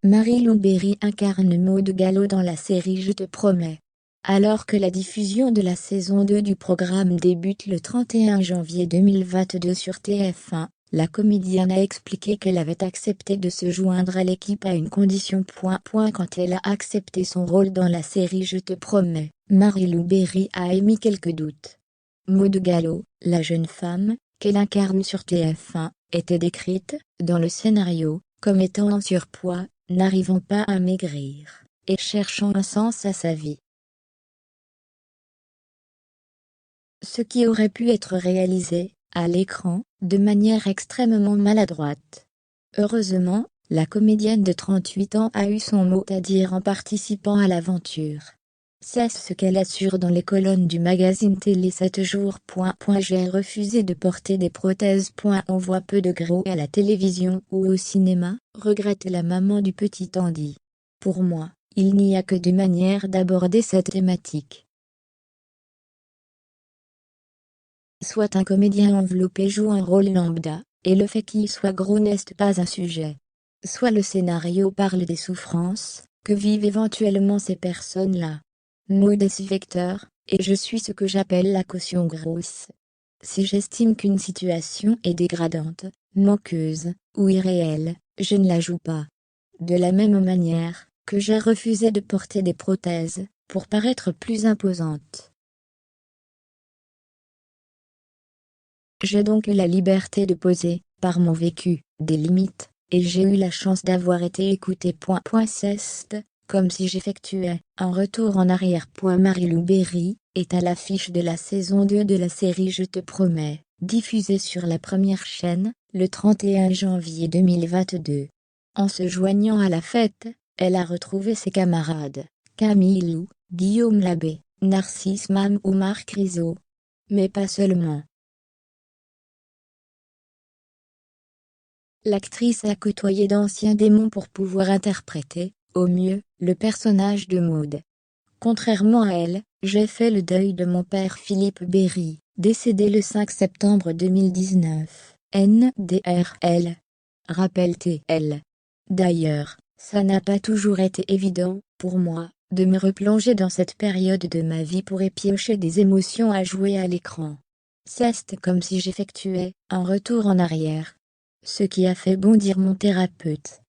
Marie-Lou Berry incarne Maud Gallo dans la série Je te promets. Alors que la diffusion de la saison 2 du programme débute le 31 janvier 2022 sur TF1, la comédienne a expliqué qu'elle avait accepté de se joindre à l'équipe à une condition. Quand elle a accepté son rôle dans la série Je te promets, Marie-Lou Berry a émis quelques doutes. Maud Gallo, la jeune femme, qu'elle incarne sur TF1, était décrite, dans le scénario, comme étant en surpoids, n'arrivant pas à maigrir, et cherchant un sens à sa vie. Ce qui aurait pu être réalisé, à l'écran, de manière extrêmement maladroite. Heureusement, la comédienne de 38 ans a eu son mot à dire en participant à l'aventure. C'est ce qu'elle assure dans les colonnes du magazine Télé 7 jours. J'ai refusé de porter des prothèses. On voit peu de gros à la télévision ou au cinéma, regrette la maman du petit Andy. Pour moi, il n'y a que deux manières d'aborder cette thématique. Soit un comédien enveloppé joue un rôle lambda, et le fait qu'il soit gros n'est pas un sujet. Soit le scénario parle des souffrances que vivent éventuellement ces personnes-là. Maud est vecteur, et je suis ce que j'appelle la caution grosse. Si j'estime qu'une situation est dégradante, moqueuse, ou irréelle, je ne la joue pas. De la même manière que j'ai refusé de porter des prothèses, pour paraître plus imposante. J'ai donc eu la liberté de poser, par mon vécu, des limites, et j'ai eu la chance d'avoir été écoutée. C'est comme si j'effectuais un retour en arrière. Marie-Lou Berry est à l'affiche de la saison 2 de la série Je te promets, diffusée sur la première chaîne, le 31 janvier 2022. En se joignant à la fête, elle a retrouvé ses camarades, Camille Lou, Guillaume Labbé, Narcisse Mam ou Marc Rizzo. Mais pas seulement. L'actrice a côtoyé d'anciens démons pour pouvoir interpréter, au mieux, le personnage de Maud. Contrairement à elle, j'ai fait le deuil de mon père Philippe Berry, décédé le 5 septembre 2019, NDRL. Rappelle-t-elle. D'ailleurs, ça n'a pas toujours été évident, pour moi, de me replonger dans cette période de ma vie pour épiocher des émotions à jouer à l'écran. C'est comme si j'effectuais un retour en arrière. Ce qui a fait bondir mon thérapeute.